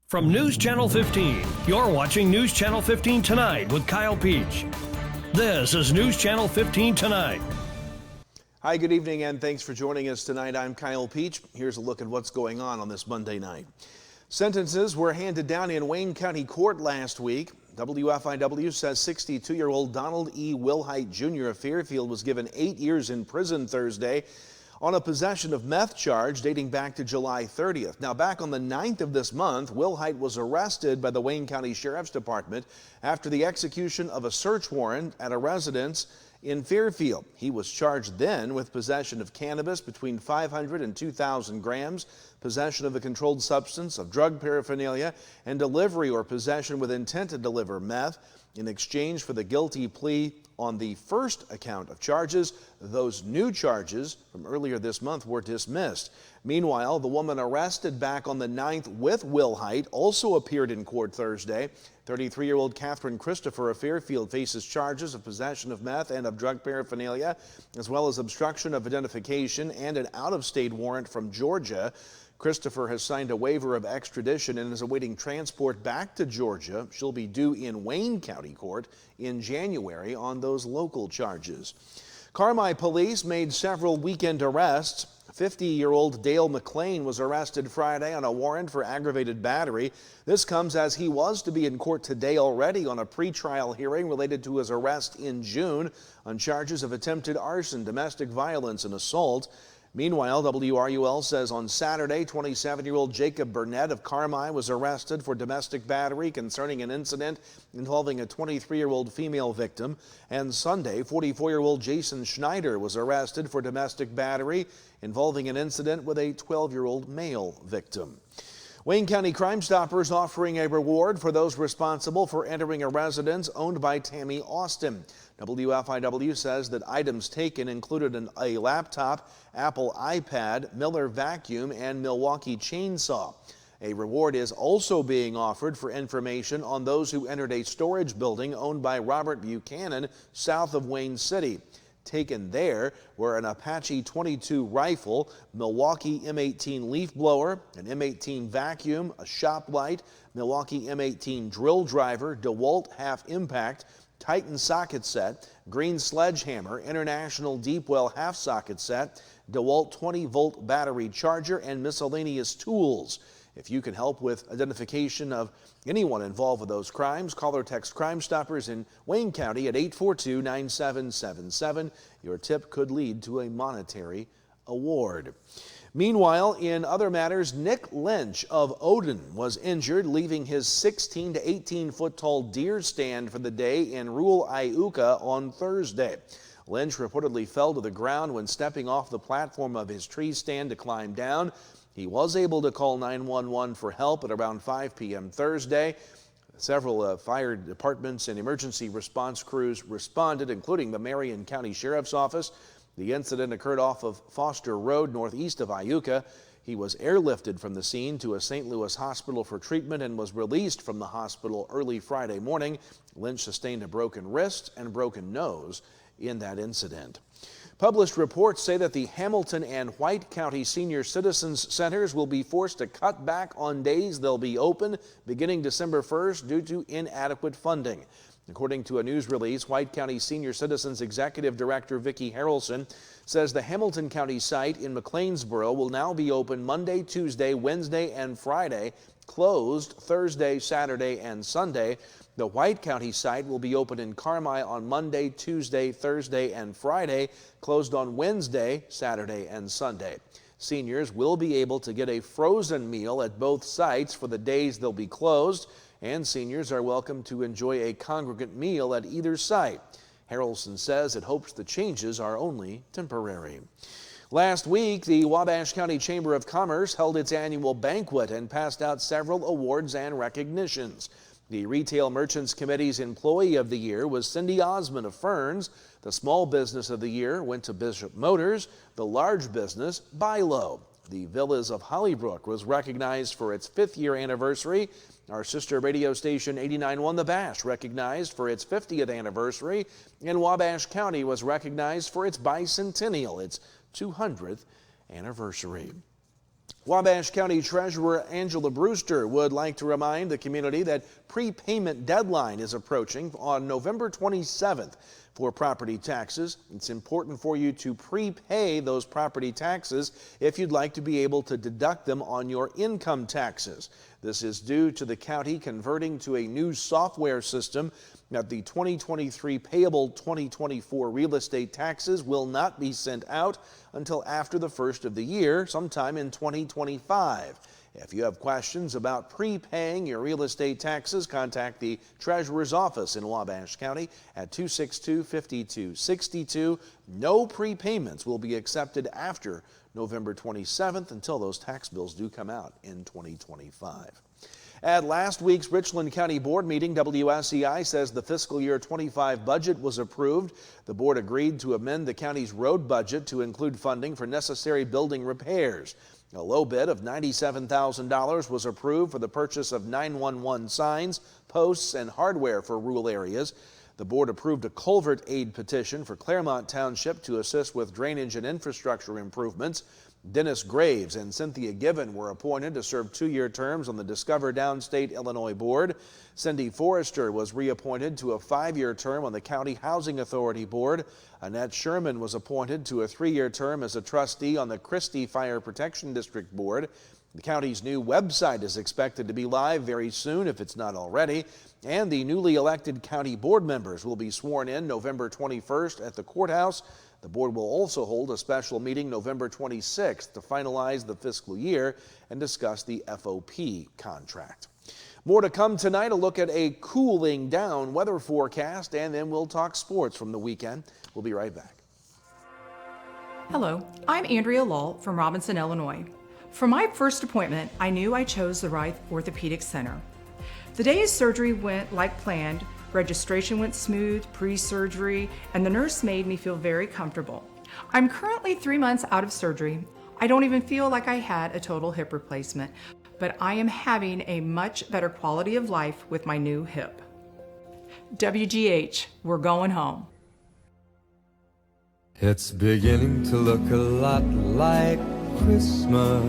From News Channel 15, you're watching News Channel 15 Tonight with Kyle Peach. This is News Channel 15 Tonight. Hi, good evening, and thanks for joining us tonight. I'm Kyle Peach. Here's a look at what's going on this Monday night. Sentences were handed down in Wayne County Court last week. WFIW says 62-year-old Donald E. Wilhite Jr. of Fairfield was given 8 years in prison Thursday on a possession of meth charge dating back to July 30th. Now, back on the 9th of this month, Wilhite was arrested by the Wayne County Sheriff's Department after the execution of a search warrant at a residence in Fairfield. He was charged then with possession of cannabis between 500 and 2,000 grams, possession of a controlled substance, of drug paraphernalia, and delivery or possession with intent to deliver meth. In exchange for the guilty plea on the first account of charges, those new charges from earlier this month were dismissed. Meanwhile, the woman arrested back on the 9th with Wilhite also appeared in court Thursday. 33-year-old Catherine Christopher of Fairfield faces charges of possession of meth and of drug paraphernalia, as well as obstruction of identification and an out-of-state warrant from Georgia. Christopher has signed a waiver of extradition and is awaiting transport back to Georgia. She'll be due in Wayne County Court in January on those local charges. Carmi police made several weekend arrests. 50-year-old Dale McLean was arrested Friday on a warrant for aggravated battery. This comes as he was to be in court today already on a pretrial hearing related to his arrest in June on charges of attempted arson, domestic violence, and assault. Meanwhile, WRUL says on Saturday, 27-year-old Jacob Burnett of Carmi was arrested for domestic battery concerning an incident involving a 23-year-old female victim. And Sunday, 44-year-old Jason Schneider was arrested for domestic battery involving an incident with a 12-year-old male victim. Wayne County Crime Stoppers offering a reward for those responsible for entering a residence owned by Tammy Austin. WFIW says that items taken included a laptop, Apple iPad, Miller vacuum, and Milwaukee chainsaw. A reward is also being offered for information on those who entered a storage building owned by Robert Buchanan south of Wayne City. Taken there were an Apache 22 rifle, Milwaukee M18 leaf blower, an M18 vacuum, a shop light, Milwaukee M18 drill driver, DeWalt half impact, Titan socket set, Green sledgehammer, International Deepwell half socket set, DeWalt 20-volt battery charger, and miscellaneous tools. If you can help with identification of anyone involved with those crimes, call or text Crime Stoppers in Wayne County at 842-9777. Your tip could lead to a monetary award. Meanwhile, in other matters, Nick Lynch of Odin was injured, leaving his 16 to 18-foot tall deer stand for the day in rural Iuka on Thursday. Lynch reportedly fell to the ground when stepping off the platform of his tree stand to climb down. He was able to call 911 for help at around 5 p.m. Thursday. Several fire departments and emergency response crews responded, including the Marion County Sheriff's Office. The incident occurred off of Foster Road, northeast of Iuka. He was airlifted from the scene to a St. Louis hospital for treatment and was released from the hospital early Friday morning. Lynch sustained a broken wrist and broken nose in that incident. Published reports say that the Hamilton and White County Senior Citizens Centers will be forced to cut back on days they'll be open beginning December 1st due to inadequate funding. According to a news release, White County Senior Citizens Executive Director Vicki Harrelson says the Hamilton County site in McLeansboro will now be open Monday, Tuesday, Wednesday, and Friday, closed Thursday, Saturday, and Sunday. The White County site will be open in Carmi on Monday, Tuesday, Thursday, and Friday, closed on Wednesday, Saturday, and Sunday. Seniors will be able to get a frozen meal at both sites for the days they'll be closed, and seniors are welcome to enjoy a congregate meal at either site. Harrelson says it hopes the changes are only temporary. Last week, the Wabash County Chamber of Commerce held its annual banquet and passed out several awards and recognitions. The Retail Merchants Committee's Employee of the Year was Cindy Osmond of Ferns. The Small Business of the Year went to Bishop Motors. The Large Business, Bilo. The Villas of Hollybrook was recognized for its 5th year anniversary. Our sister radio station 89.1 The Bash recognized for its 50th anniversary. And Wabash County was recognized for its bicentennial, its 200th anniversary. Wabash County Treasurer Angela Brewster would like to remind the community that prepayment deadline is approaching on November 27th for property taxes. It's important for you to prepay those property taxes if you'd like to be able to deduct them on your income taxes. This is due to the county converting to a new software system that the 2023 payable 2024 real estate taxes will not be sent out until after the first of the year, sometime in 2025. If you have questions about prepaying your real estate taxes, contact the Treasurer's Office in Wabash County at 262-5262. No prepayments will be accepted after November 27th until those tax bills do come out in 2025. At last week's Richland County Board meeting, WSEI says the fiscal year 25 budget was approved. The board agreed to amend the county's road budget to include funding for necessary building repairs. A low bid of $97,000 was approved for the purchase of 911 signs, posts, and hardware for rural areas. The board approved a culvert aid petition for Claremont Township to assist with drainage and infrastructure improvements. Dennis Graves and Cynthia Given were appointed to serve 2-year terms on the Discover Downstate Illinois Board. Cindy Forrester was reappointed to a 5-year term on the County Housing Authority Board. Annette Sherman was appointed to a 3-year term as a trustee on the Christie Fire Protection District Board. The county's new website is expected to be live very soon, if it's not already, and the newly elected county board members will be sworn in November 21st at the courthouse. The board will also hold a special meeting November 26th to finalize the fiscal year and discuss the FOP contract. More to come tonight, a look at a cooling down weather forecast, and then we'll talk sports from the weekend. We'll be right back. Hello, I'm Andrea Lull from Robinson, Illinois. For my first appointment, I knew I chose the right orthopedic center. The day's surgery went like planned. Registration went smooth, pre-surgery, and the nurse made me feel very comfortable. I'm currently 3 months out of surgery. I don't even feel like I had a total hip replacement, but I am having a much better quality of life with my new hip. WGH, we're going home. It's beginning to look a lot like Christmas.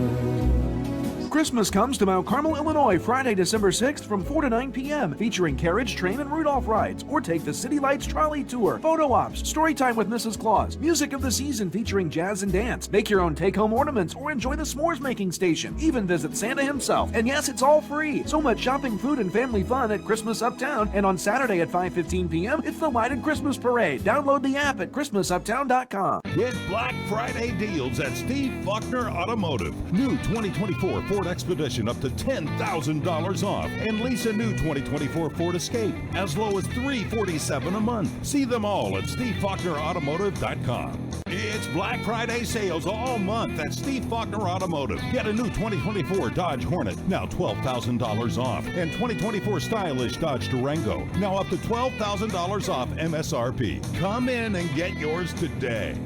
Christmas comes to Mount Carmel, Illinois, Friday, December 6th from 4 to 9 p.m. featuring carriage, train, and Rudolph rides. Or take the City Lights Trolley Tour, photo ops, story time with Mrs. Claus, music of the season featuring jazz and dance. Make your own take-home ornaments or enjoy the s'mores making station. Even visit Santa himself. And yes, it's all free. So much shopping, food, and family fun at Christmas Uptown. And on Saturday at 5:15 p.m., it's the Lighted Christmas Parade. Download the app at ChristmasUptown.com. Get Black Friday deals at Steve Faulkner Automotive. New 2024 Ford Expedition up to $10,000 off, and lease a new 2024 Ford Escape as low as $347 a month. See them all at SteveFaulknerAutomotive.com. It's Black Friday sales all month at Steve Faulkner Automotive. Get a new 2024 Dodge Hornet, now $12,000 off, and 2024 stylish Dodge Durango, now up to $12,000 off MSRP. Come in and get yours today.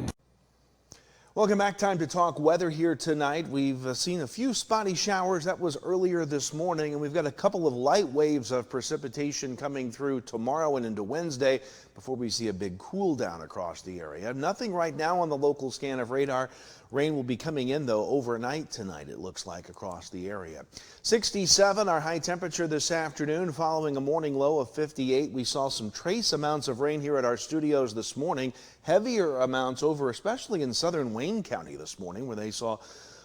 Welcome back. Time to talk weather here tonight. We've seen a few spotty showers. That was earlier this morning, and we've got a couple of light waves of precipitation coming through tomorrow and into Wednesday before we see a big cool down across the area. Nothing right now on the local scan of radar. Rain will be coming in, though, overnight tonight, it looks like, across the area. 67, our high temperature this afternoon, following a morning low of 58. We saw some trace amounts of rain here at our studios this morning. Heavier amounts over, especially in southern Wayne County this morning, where they saw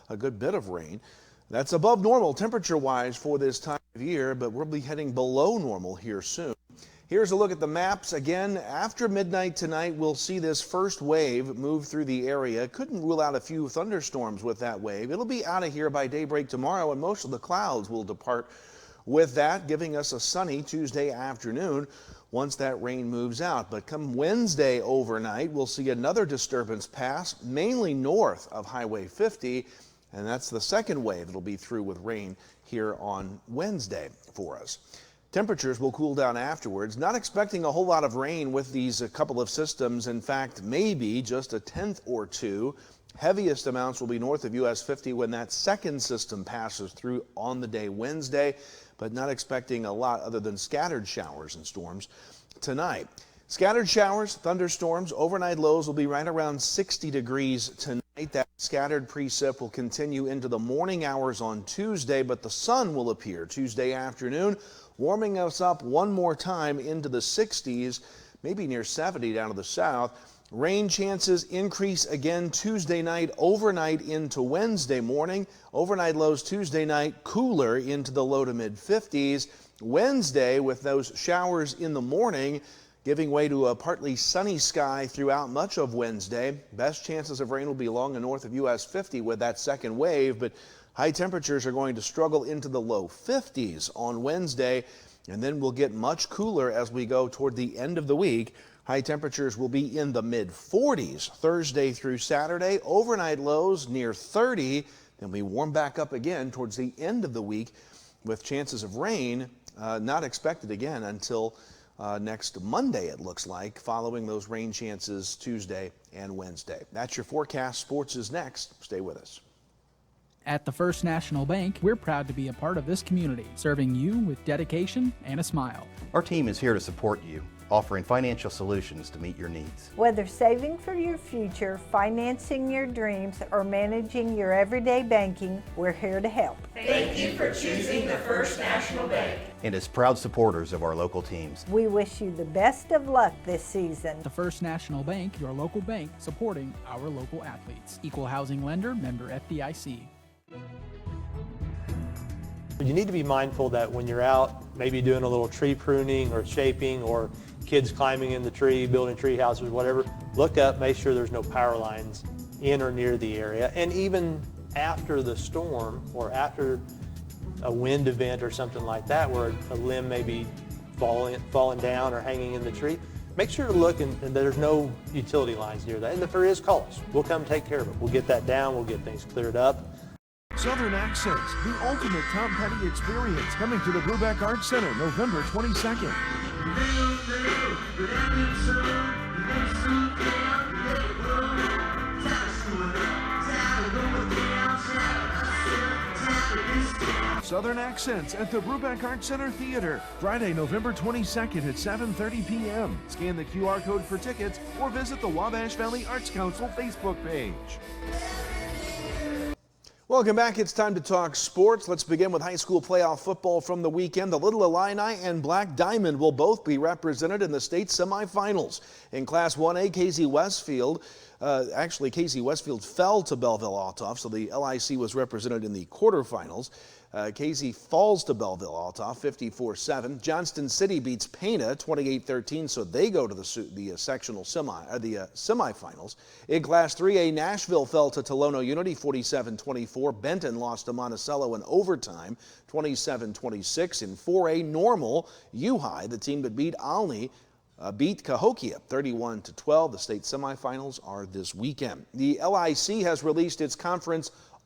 a good bit of rain. That's above normal temperature-wise for this time of year, but we'll be heading below normal here soon. Here's a look at the maps. Again, after midnight tonight, we'll see this first wave move through the area. Couldn't rule out a few thunderstorms with that wave. It'll be out of here by daybreak tomorrow, and most of the clouds will depart with that, giving us a sunny Tuesday afternoon once that rain moves out. But come Wednesday overnight, we'll see another disturbance pass, mainly north of Highway 50, and that's the second wave that'll be through with rain here on Wednesday for us. Temperatures will cool down afterwards. Not expecting a whole lot of rain with these couple of systems. In fact, maybe just a tenth or two. Heaviest amounts will be north of US 50 when that second system passes through on the day Wednesday, but not expecting a lot other than scattered showers and storms tonight. Scattered showers, thunderstorms, overnight lows will be right around 60 degrees tonight. That scattered precip will continue into the morning hours on Tuesday, but the sun will appear Tuesday afternoon, warming us up one more time into the 60s, maybe near 70 down to the south. Rain chances increase again Tuesday night, overnight into Wednesday morning. Overnight lows Tuesday night, cooler into the low to mid 50s. Wednesday, with those showers in the morning, giving way to a partly sunny sky throughout much of Wednesday. Best chances of rain will be along the north of US 50 with that second wave, but high temperatures are going to struggle into the low 50s on Wednesday, and then we'll get much cooler as we go toward the end of the week. High temperatures will be in the mid 40s Thursday through Saturday. Overnight lows near 30. Then we warm back up again towards the end of the week with chances of rain not expected again until next Monday, it looks like, following those rain chances Tuesday and Wednesday. That's your forecast. Sports is next. Stay with us. At the First National Bank, we're proud to be a part of this community, serving you with dedication and a smile. Our team is here to support you, offering financial solutions to meet your needs. Whether saving for your future, financing your dreams, or managing your everyday banking, we're here to help. Thank you for choosing the First National Bank. And as proud supporters of our local teams, we wish you the best of luck this season. The First National Bank, your local bank, supporting our local athletes. Equal housing lender, member FDIC. You need to be mindful that when you're out, maybe doing a little tree pruning or shaping, or kids climbing in the tree, building tree houses, whatever, look up, make sure there's no power lines in or near the area. And even after the storm or after a wind event or something like that, where a limb may be falling down or hanging in the tree, make sure to look and there's no utility lines near that. And if there is, call us. We'll come take care of it. We'll get that down. We'll get things cleared up. Southern Accents, the ultimate Tom Petty experience, coming to the Brubeck Arts Center November 22nd. Southern Accents at the Brubeck Arts Center Theater, Friday, November 22nd at 7:30 p.m. Scan the QR code for tickets or visit the Wabash Valley Arts Council Facebook page. Welcome back. It's time to talk sports. Let's begin with high school playoff football from the weekend. The Little Illini and Black Diamond will both be represented in the state semifinals. In Class 1A, KC Westfield fell to Belleville-Altough, so the LIC was represented in the quarterfinals. KC falls to Belleville-Altough 54-7. Johnston City beats Pana 28-13, so they go to the sectional semifinals. In Class 3A, Nashville fell to Tolono Unity 47-24. Benton lost to Monticello in overtime 27-26. In 4A, Normal, U-High, the team that beat Alny, beat Cahokia 31-12. The state semifinals are this weekend. The LIC has released its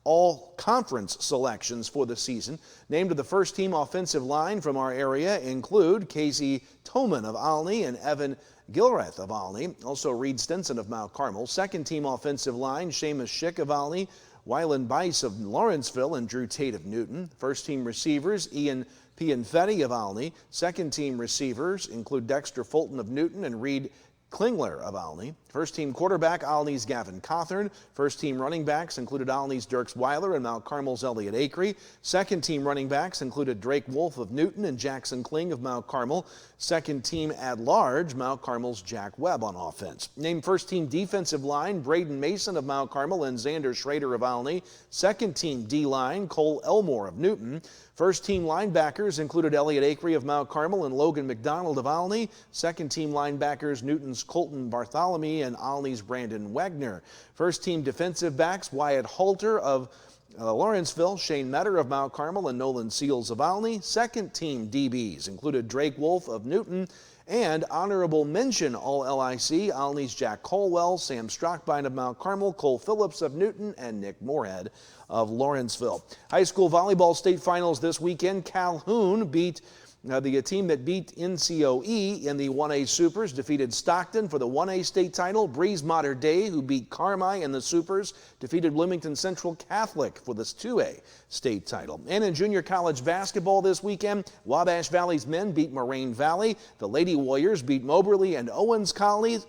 all-conference selections for the season. Named to the first-team offensive line from our area include Casey Toman of Alny and Evan Gilrath of Alny. Also Reed Stinson of Mount Carmel. Second-team offensive line, Seamus Schick of Alny, Wyland Bice of Lawrenceville, and Drew Tate of Newton. First-team receivers, Ian Pianfetti of Alny. Second-team receivers include Dexter Fulton of Newton and Reed Klingler of Alny. First-team quarterback, Alny's Gavin Cawthorn. First-team running backs included Alny's Dirks Weiler and Mount Carmel's Elliott Acree. Second-team running backs included Drake Wolf of Newton and Jackson Kling of Mount Carmel. Second-team at-large, Mount Carmel's Jack Webb on offense. Named first-team defensive line, Braden Mason of Mount Carmel and Xander Schrader of Alny. Second-team D-line, Cole Elmore of Newton. First-team linebackers included Elliott Acree of Mount Carmel and Logan McDonald of Alny. Second-team linebackers, Newton's Colton Bartholomew and Alny's Brandon Wegner. First-team defensive backs, Wyatt Halter of Lawrenceville, Shane Metter of Mount Carmel, and Nolan Seals of Alny. Second-team DBs included Drake Wolf of Newton and honorable mention All-LIC, Alny's Jack Colwell, Sam Strockbine of Mount Carmel, Cole Phillips of Newton, and Nick Moorhead of Lawrenceville. High school volleyball state finals this weekend. Calhoun beat Now, the team that beat NCOE in the 1A Supers defeated Stockton for the 1A state title. Breeze Mater Dei, who beat Carmi in the Supers, defeated Bloomington Central Catholic for this 2A state title. And in junior college basketball this weekend, Wabash Valley's men beat Moraine Valley. The Lady Warriors beat Moberly and Owens College.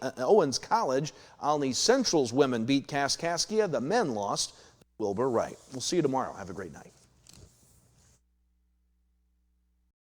Olney Central's women beat Kaskaskia. The men lost Wilbur Wright. We'll see you tomorrow. Have a great night.